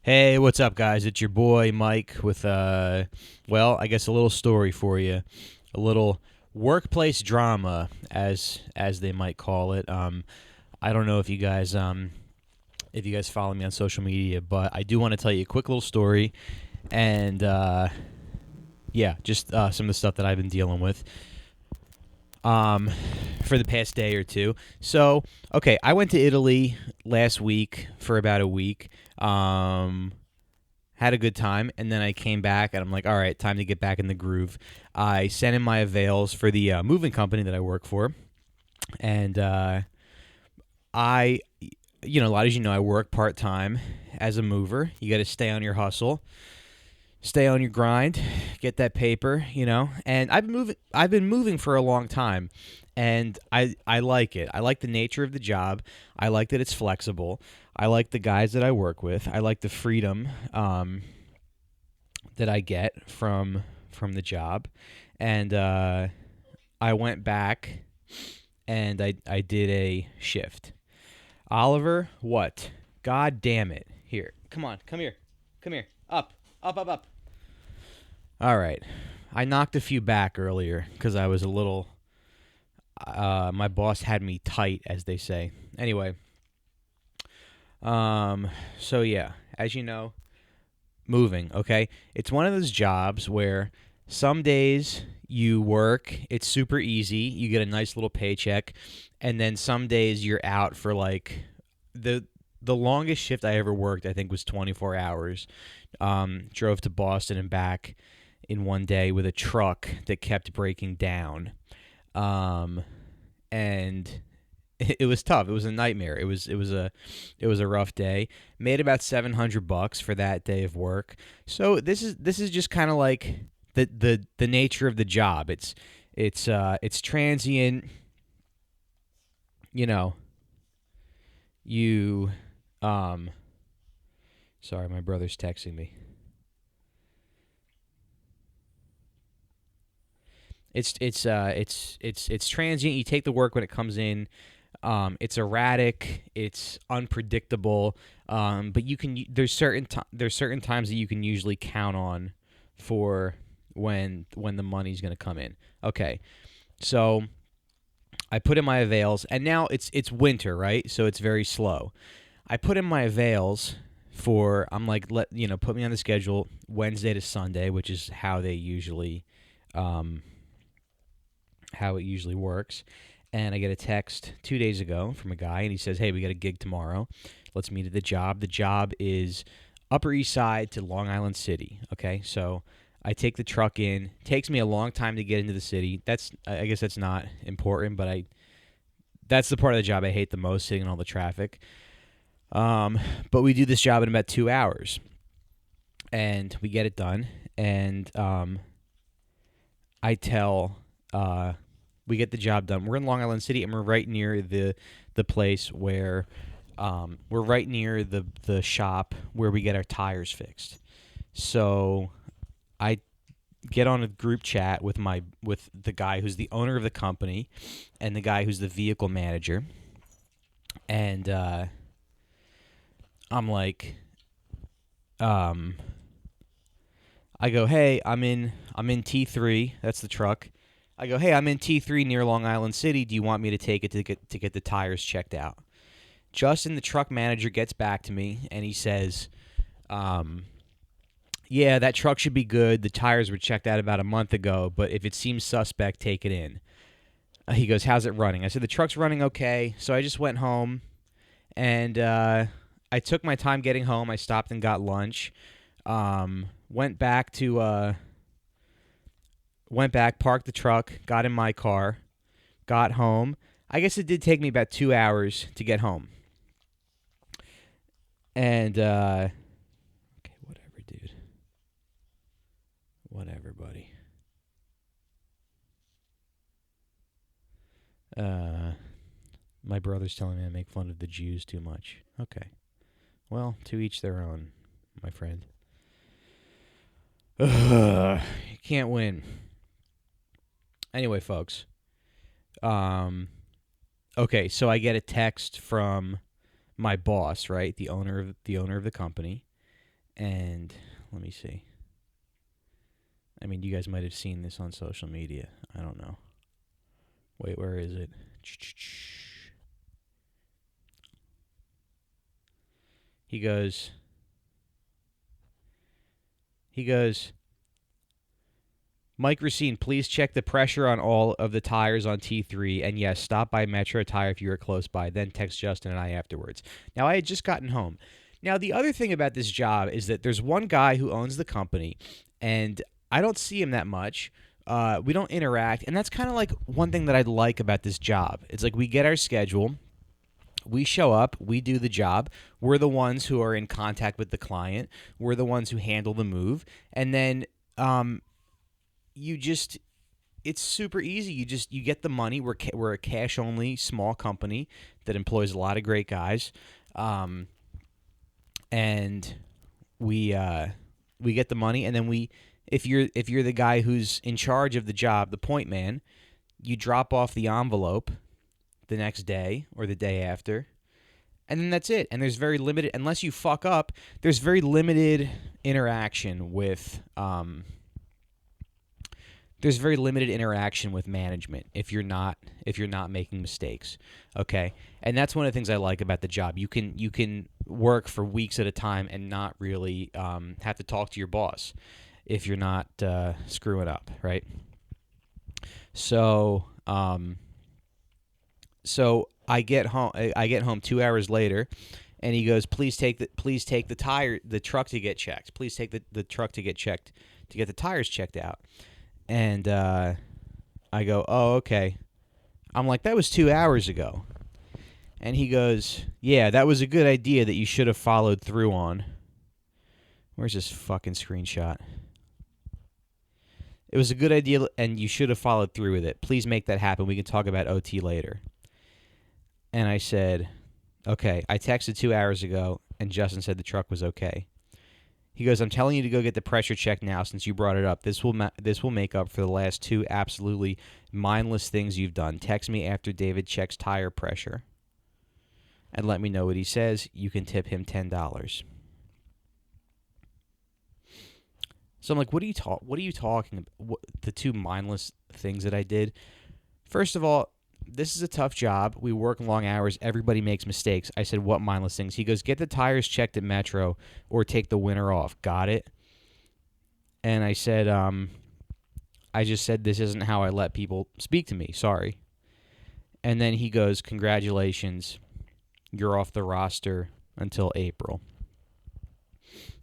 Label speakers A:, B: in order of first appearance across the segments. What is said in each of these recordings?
A: Hey, what's up, guys? It's your boy Mike with I guess a little story for you, a little workplace drama, as they might call it. I don't know if you guys follow me on social media, but I do want to tell you a quick little story, and yeah, just some of the stuff that I've been dealing with um, for the past day or two. So, okay, I went to Italy last week for about a week. Had a good time, and then I came back, and I'm like, all right, time to get back in the groove. I sent in my avails for the moving company that I work for, and I, a lot as you know, I work part time as a mover. You got to stay on your hustle, stay on your grind, get that paper, And I've been moving for a long time, and I like it. I like the nature of the job. I like that it's flexible. I like the guys that I work with. I like the freedom that I get from the job, and I went back and I did a shift. Oliver, what? God damn it! Here, come on, come here, up, up, up, up. All right, I knocked a few back earlier because I was a little. My boss had me tight, as they say. Anyway, so yeah, as you know, moving, okay? It's one of those jobs where some days you work, it's super easy, you get a nice little paycheck, and then some days you're out for like the longest shift I ever worked, I think, was 24 hours. Drove to Boston and back in one day with a truck that kept breaking down. And it was tough. It was a nightmare. It was a rough day. Made about $700 for that day of work. So this is just kind of like the nature of the job. It's transient. You know, you sorry, my brother's texting me. It's transient. You take the work when it comes in. It's erratic. It's unpredictable. But there's certain times that you can usually count on for when the money's going to come in. Okay, so I put in my avails, and now it's winter, right? So it's very slow. I put in my avails for I'm like put me on the schedule Wednesday to Sunday, which is um, how it usually works. And I get a text 2 days ago from a guy, and he says, "Hey, we got a gig tomorrow. Let's meet at the job." The job is Upper East Side to Long Island City. Okay, so I take the truck in. Takes me a long time to get into the city. I guess that's not important, but that's the part of the job I hate the most, sitting in all the traffic. But we do this job in about 2 hours, and we get it done. And I tell we get the job done. We're in Long Island City, and we're right near the place where we're right near the shop where we get our tires fixed. So I get on a group chat with the guy who's the owner of the company and the guy who's the vehicle manager, and I'm like, I go, "Hey, I'm in T3. That's the truck." I go, "Hey, I'm in T3 near Long Island City. Do you want me to take it to get the tires checked out?" Justin, the truck manager, gets back to me, and he says, "Yeah, that truck should be good. The tires were checked out about a month ago, but if it seems suspect, take it in." He goes, "How's it running?" I said, "The truck's running okay." So I just went home, and I took my time getting home. I stopped and got lunch. Went back parked the truck, got in my car, got home. I guess it did take me about 2 hours to get home. And okay, whatever, dude. Whatever, buddy. My brother's telling me I make fun of the Jews too much. Okay. Well, to each their own, my friend. You can't win. Anyway, folks. Okay, so I get a text from my boss, right? The owner of the company, And let me see. I mean, you guys might have seen this on social media. I don't know. Wait, where is it? He goes, Mike Racine, please check the pressure on all of the tires on T3. And yes, stop by Metro Tire if you are close by. Then text Justin and I afterwards. Now, I had just gotten home. Now, the other thing about this job is that there's one guy who owns the company, and I don't see him that much. We don't interact, and that's kind of like one thing that I like about this job. It's like we get our schedule. We show up, we do the job. We're the ones who are in contact with the client. We're the ones who handle the move. And then you just it's super easy. You get the money. We're a cash only small company that employs a lot of great guys, and we get the money, and then if you're the guy who's in charge of the job, the point man, you drop off the envelope the next day or the day after, and then that's it. And there's very limited, unless you fuck up, there's very limited interaction with management if you're not making mistakes. Okay, and that's one of the things I like about the job. You can work for weeks at a time and not really have to talk to your boss if you're not screwing up, right? So I get home 2 hours later, and he goes, please take the truck to get checked. Please take the truck to get checked, to get the tires checked out. And I go, oh, okay. I'm like, that was 2 hours ago. And he goes, yeah, that was a good idea that you should have followed through on. Where's this fucking screenshot? It was a good idea, and you should have followed through with it. Please make that happen. We can talk about OT later. And I said, okay. I texted 2 hours ago, and Justin said the truck was okay. He goes, I'm telling you to go get the pressure checked now since you brought it up. This will make up for the last two absolutely mindless things you've done. Text me after David checks tire pressure and let me know what he says. You can tip him $10. So I'm like, what are you talking about? The two mindless things that I did? First of all, this is a tough job. We work long hours. Everybody makes mistakes. I said, what mindless things? He goes, get the tires checked at Metro or take the winter off. Got it? And I said, I just said this isn't how I let people speak to me. Sorry. And then he goes, congratulations. You're off the roster until April.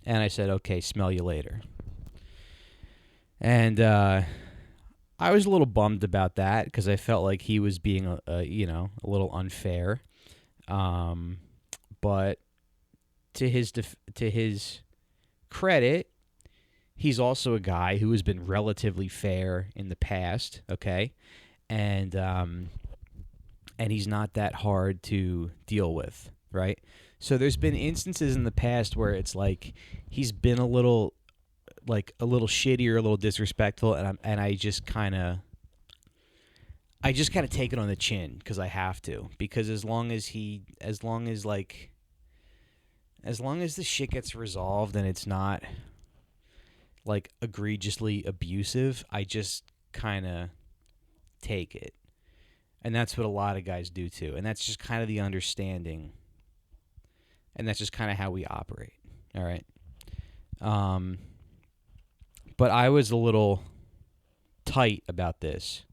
A: And I said, okay, smell you later. And I was a little bummed about that because I felt like he was being a little unfair. But to his credit, he's also a guy who has been relatively fair in the past, okay? And he's not that hard to deal with, right? So there's been instances in the past where it's like he's been a little shitty or a little disrespectful, and I just kind of take it on the chin because I have to, because as long as the shit gets resolved and it's not like egregiously abusive, I just kind of take it. And that's what a lot of guys do too. And that's just kind of the understanding. And that's just kind of how we operate. All right. But I was a little tight about this,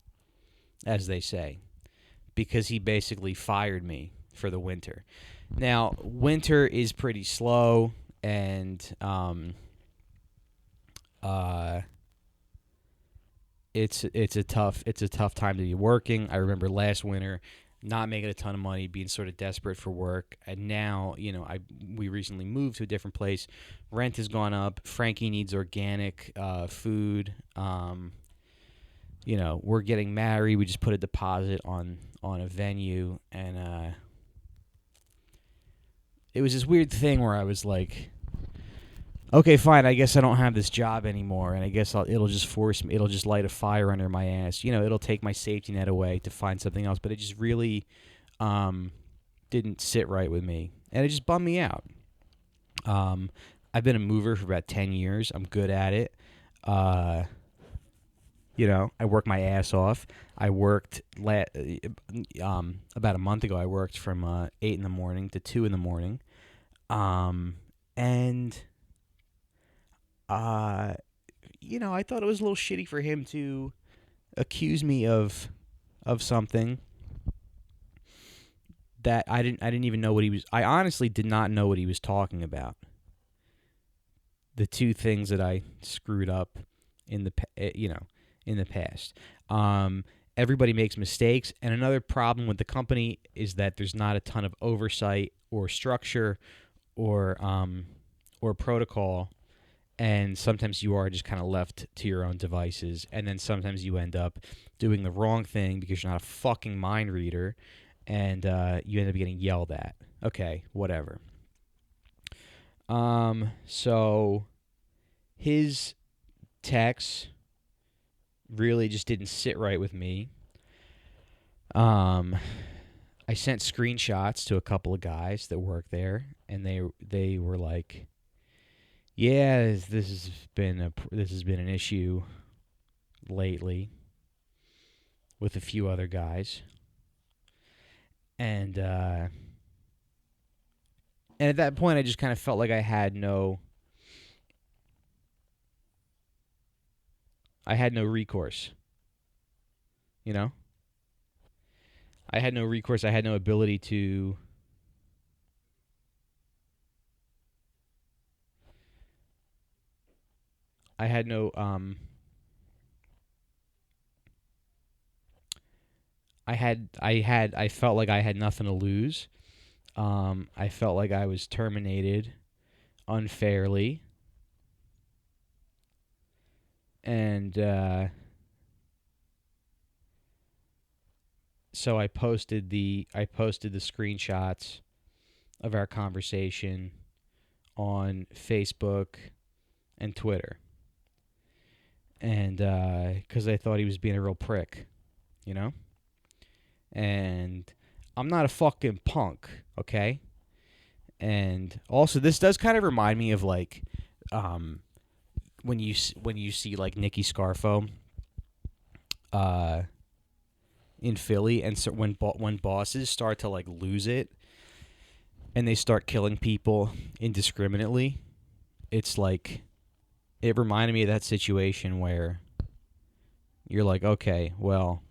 A: as they say, because he basically fired me for the winter. Now, winter is pretty slow, and it's a tough time to be working. I remember last winter not making a ton of money, being sort of desperate for work, and now we recently moved to a different place. Rent has gone up. Frankie needs organic food. We're getting married. We just put a deposit on a venue, and it was this weird thing where I was like, okay, fine, I guess I don't have this job anymore, and I guess it'll just force me, it'll just light a fire under my ass. It'll take my safety net away to find something else, but it just really didn't sit right with me, and it just bummed me out. I've been a mover for about 10 years. I'm good at it. I work my ass off. I worked about a month ago. I worked from 8 in the morning to 2 in the morning, and I thought it was a little shitty for him to accuse me of something that I didn't even know what he was. I honestly did not know what he was talking about. The two things that I screwed up in the past. Everybody makes mistakes, and another problem with the company is that there's not a ton of oversight or structure or protocol, and sometimes you are just kind of left to your own devices, and then sometimes you end up doing the wrong thing because you're not a fucking mind reader, and you end up getting yelled at. Okay, whatever. So his text really just didn't sit right with me. I sent screenshots to a couple of guys that work there, and they were like, "Yeah, this has been an issue lately with a few other guys," and at that point, I just kind of felt like I had no recourse. I had no recourse. I had no ability to. I had no. I felt like I had nothing to lose. I felt like I was terminated unfairly, and so I posted the screenshots of our conversation on Facebook and Twitter, and because I thought he was being a real prick, and I'm not a fucking punk, okay? And also, this does kind of remind me of like when you see like Nicky Scarfo in Philly, and so when bosses start to like lose it and they start killing people indiscriminately, it's like it reminded me of that situation where you're like, okay, well,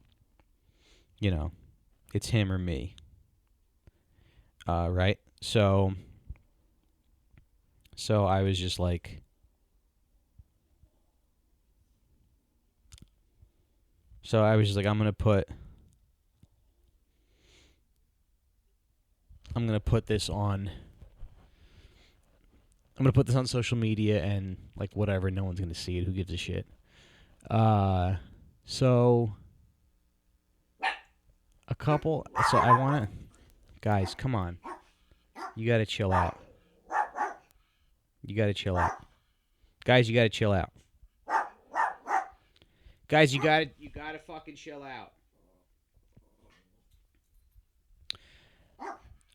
A: it's him or me, right? So I was just like, I'm gonna put this on. I'm gonna put this on social media and like whatever. No one's gonna see it. Who gives a shit? So a couple. So I wanna, guys, come on. You gotta chill out. Guys, you gotta chill out. Guys, you gotta fucking chill out.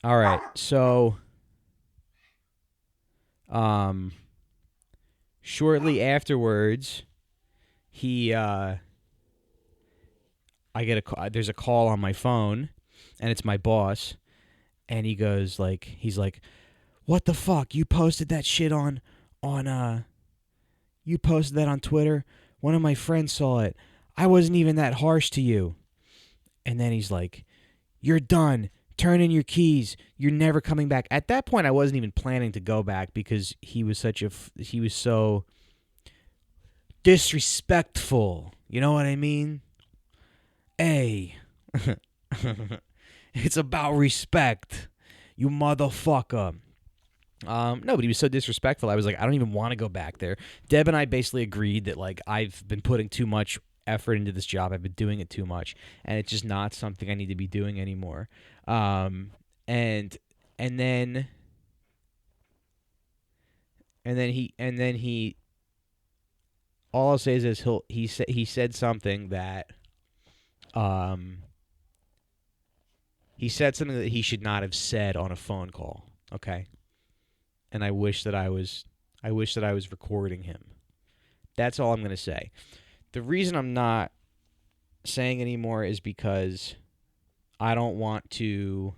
A: All right, so shortly afterwards, I get there's a call on my phone, and it's my boss, and he goes like, "What the fuck? You posted that shit on you posted that on Twitter? One of my friends saw it. I wasn't even that harsh to you." And then he's like, "You're done. Turn in your keys. You're never coming back." At that point, I wasn't even planning to go back because he was so disrespectful. You know what I mean? Hey, it's about respect, you motherfucker. No, but he was so disrespectful. I was like, I don't even want to go back there. Deb and I basically agreed that like I've been putting too much effort into this job. I've been doing it too much, and it's just not something I need to be doing anymore. And then he. All I'll say is he said something that he said something that he should not have said on a phone call. Okay, and I wish that I was I wish that I was recording him. That's all I'm going to say. The reason I'm not saying anymore is because I don't want to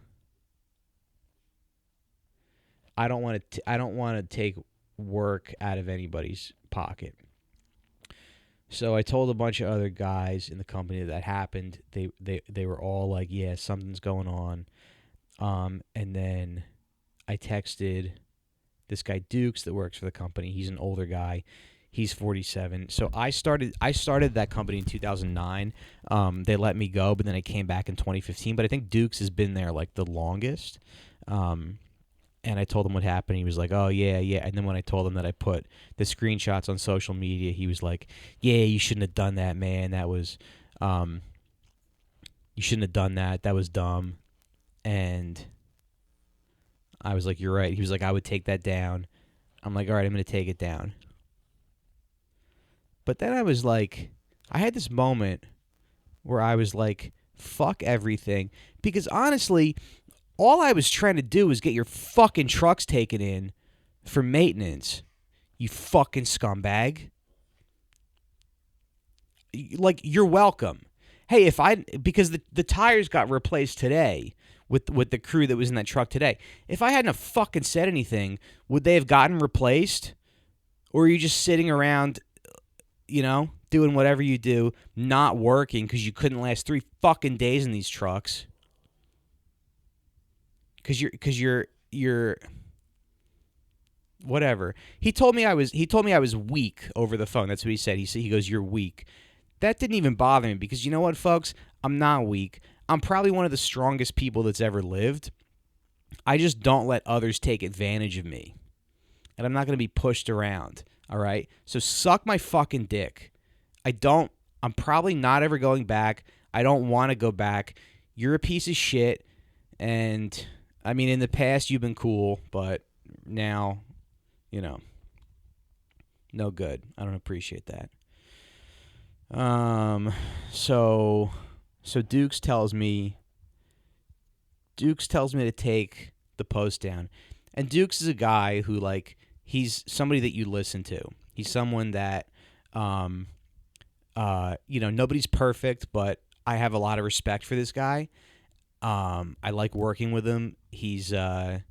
A: take work out of anybody's pocket. So I told a bunch of other guys in the company that happened. They were all like, "Yeah, something's going on." And then I texted this guy Dukes that works for the company. He's an older guy. He's 47. So I started that company in 2009. They let me go, but then I came back in 2015. But I think Dukes has been there like the longest. And I told him what happened. He was like, "Oh, yeah, yeah." And then when I told him that I put the screenshots on social media, he was like, "Yeah, you shouldn't have done that, man. That was, you shouldn't have done that. That was dumb." And I was like, "You're right." He was like, "I would take that down." I'm like, "All right, I'm going to take it down." But then I was like, I had this moment where I was like, fuck everything. Because honestly, all I was trying to do was get your fucking trucks taken in for maintenance. You fucking scumbag. Like, you're welcome. Hey, because the tires got replaced today with the crew that was in that truck today. If I hadn't have fucking said anything, would they have gotten replaced? Or are you just sitting around, doing whatever you do, not working because you couldn't last 3 fucking days in these trucks? Because you're whatever. He told me I was weak over the phone. That's what he said. He goes, "You're weak." That didn't even bother me because you know what, folks? I'm not weak. I'm probably one of the strongest people that's ever lived. I just don't let others take advantage of me. And I'm not going to be pushed around, all right? So suck my fucking dick. I'm probably not ever going back. I don't want to go back. You're a piece of shit. And, I mean, in the past, you've been cool, but now, no good. I don't appreciate that. So Dukes tells me to take the post down. And Dukes is a guy who, like, he's somebody that you listen to. He's someone that, nobody's perfect, but I have a lot of respect for this guy. I like working with him. He's a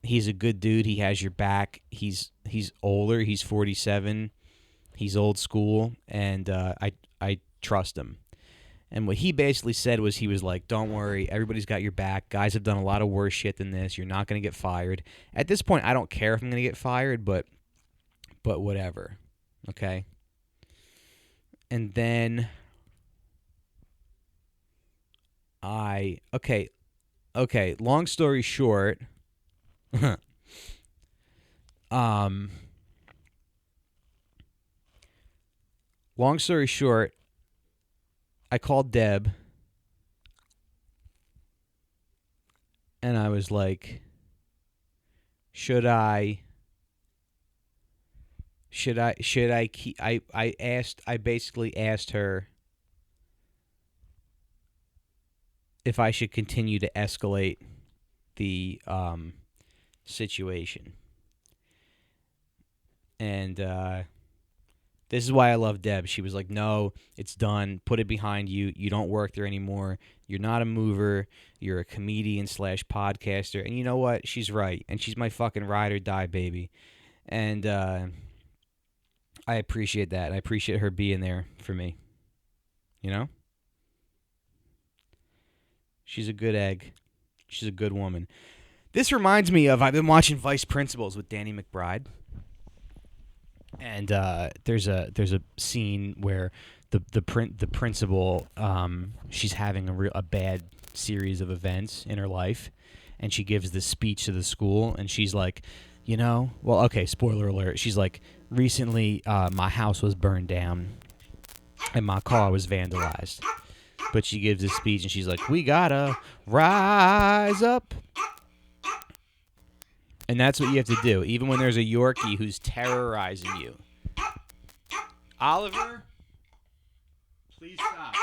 A: good dude. He has your back. He's older. He's 47. He's old school, and I trust him. And what he basically said was, he was like, "Don't worry, everybody's got your back. Guys have done a lot of worse shit than this. You're not going to get fired." At this point, I don't care if I'm going to get fired, but whatever. Okay? And then okay, long story short, I called Deb and I was like, should I keep, I basically asked her if I should continue to escalate the situation. And this is why I love Deb. She was like, "No, it's done. Put it behind you. You don't work there anymore. You're not a mover. You're a comedian / podcaster." And you know what? She's right. And she's my fucking ride or die baby. And I appreciate that. I appreciate her being there for me. She's a good egg. She's a good woman. This reminds me of, I've been watching Vice Principals with Danny McBride. And there's a scene where the principal, she's having a bad series of events in her life, and she gives this speech to the school, and she's like, spoiler alert. She's like, "Recently, my house was burned down, and my car was vandalized." But she gives this speech, and she's like, "We gotta rise up." And that's what you have to do, even when there's a Yorkie who's terrorizing you. Oliver, please stop.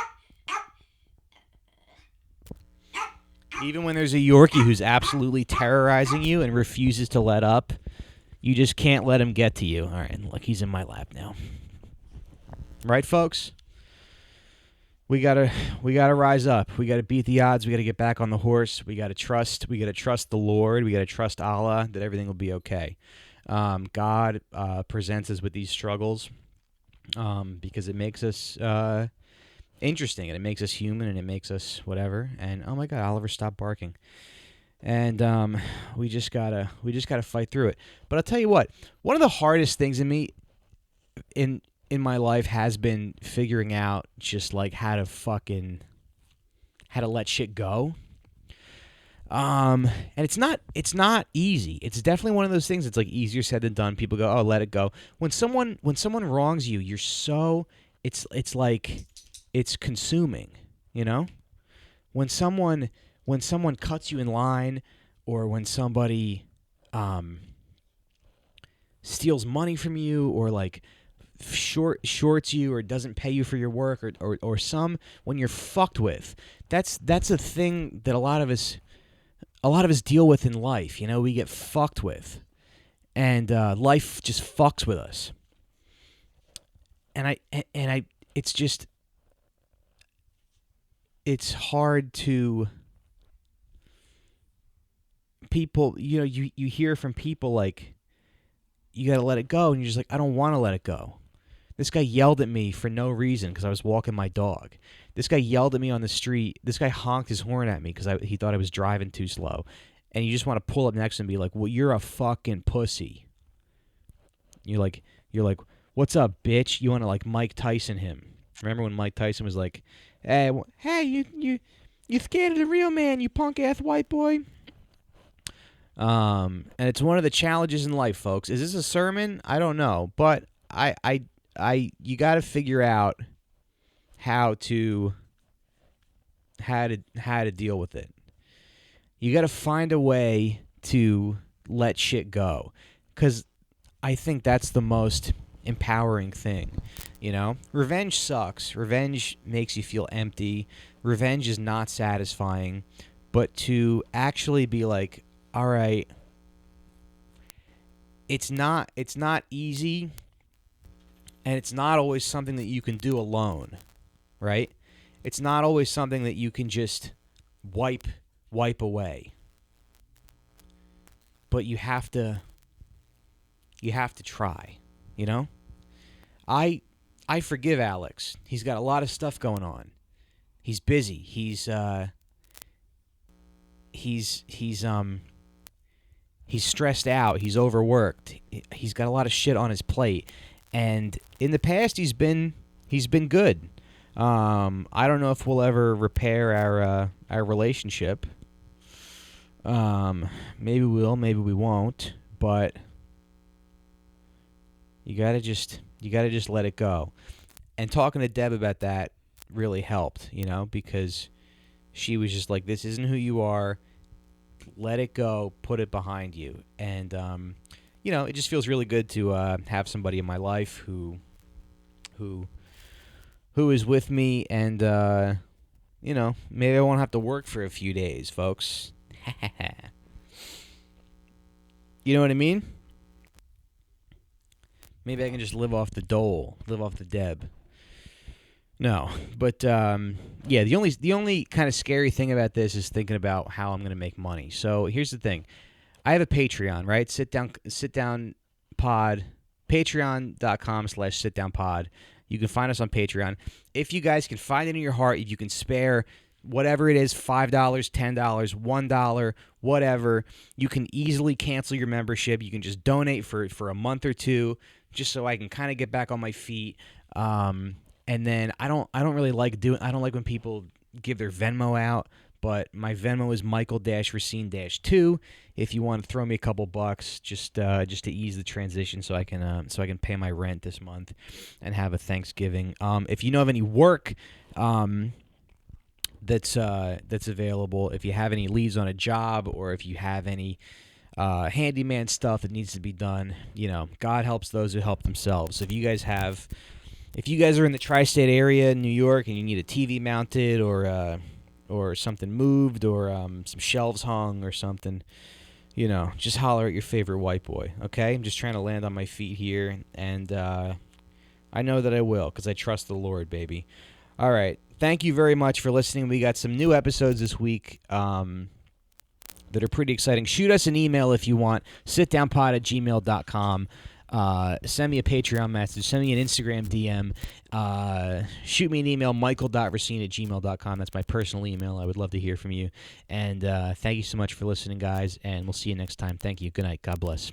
A: Even when there's a Yorkie who's absolutely terrorizing you and refuses to let up, you just can't let him get to you. All right, look, he's in my lap now. Right, folks? We gotta rise up. We gotta beat the odds. We gotta get back on the horse. We gotta trust. We gotta trust the Lord. We gotta trust Allah that everything will be okay. God presents us with these struggles because it makes us interesting, and it makes us human, and it makes us whatever. And oh my God, Oliver, stop barking. And we just gotta fight through it. But I'll tell you what, one of the hardest things in my life has been figuring out just like how to let shit go. And it's not easy. It's definitely one of those things that's like easier said than done. People go, "Oh, let it go." When someone wrongs you, you're so it's like it's consuming, you know? When someone cuts you in line, or when somebody steals money from you, or like shorts you, or doesn't pay you for your work, or when you're fucked with, that's a thing that a lot of us deal with in life. You know, we get fucked with, and life just fucks with us. And I it's hard to people. You know, you hear from people like, you gotta let it go, and you're just like, I don't want to let it go. This guy yelled at me for no reason because I was walking my dog. This guy yelled at me on the street. This guy honked his horn at me because he thought I was driving too slow. And you just want to pull up next to him and be like, well, you're a fucking pussy. You're like, what's up, bitch? You want to like Mike Tyson him. Remember when Mike Tyson was like, hey, you scared of the real man, you punk-ass white boy? And it's one of the challenges in life, folks. Is this a sermon? I don't know. But you got to figure out how to deal with it. You got to find a way to let shit go, because I think that's the most empowering thing. You know, revenge sucks. Revenge makes you feel empty. Revenge is not satisfying. But to actually be like, all right, it's not easy. And it's not always something that you can do alone, right? It's not always something that you can just wipe away. But you have to try, you know? I forgive Alex. He's got a lot of stuff going on. He's busy. He's stressed out. He's overworked. He's got a lot of shit on his plate. And in the past, he's been good. I don't know if we'll ever repair our relationship. Maybe we'll, maybe we won't. But you gotta just let it go. And talking to Deb about that really helped, you know, because she was just like, "This isn't who you are. Let it go. Put it behind you." And you know, it just feels really good to have somebody in my life who is with me, and you know, maybe I won't have to work for a few days, folks. You know what I mean? Maybe I can just live off the dole, live off the Deb. No, but yeah, the only kind of scary thing about this is thinking about how I'm going to make money. So here's the thing. I have a Patreon, right? Sit down pod, patreon.com/sitdownpod. You can find us on Patreon. If you guys can find it in your heart, if you can spare whatever it is, $5, $10, $1, whatever, you can easily cancel your membership. You can just donate for a month or two, just so I can kind of get back on my feet. And then I don't really like I don't like when people give their Venmo out, but my Venmo is Michael-Racine-2. If you want to throw me a couple bucks, just to ease the transition, so I can pay my rent this month and have a Thanksgiving. If you know of any work that's available, if you have any leads on a job, or if you have any handyman stuff that needs to be done, you know, God helps those who help themselves. If you guys are in the tri-state area in New York and you need a TV mounted, or or something moved, or some shelves hung or something, just holler at your favorite white boy, okay? I'm just trying to land on my feet here, and I know that I will because I trust the Lord, baby. All right. Thank you very much for listening. We got some new episodes this week that are pretty exciting. Shoot us an email if you want, sitdownpod@gmail.com. Send me a Patreon message. Send me an Instagram DM. Shoot me an email, michael.racine@gmail.com. That's my personal email. I would love to hear from you. And thank you so much for listening, guys, and we'll see you next time. Thank you. Good night. God bless.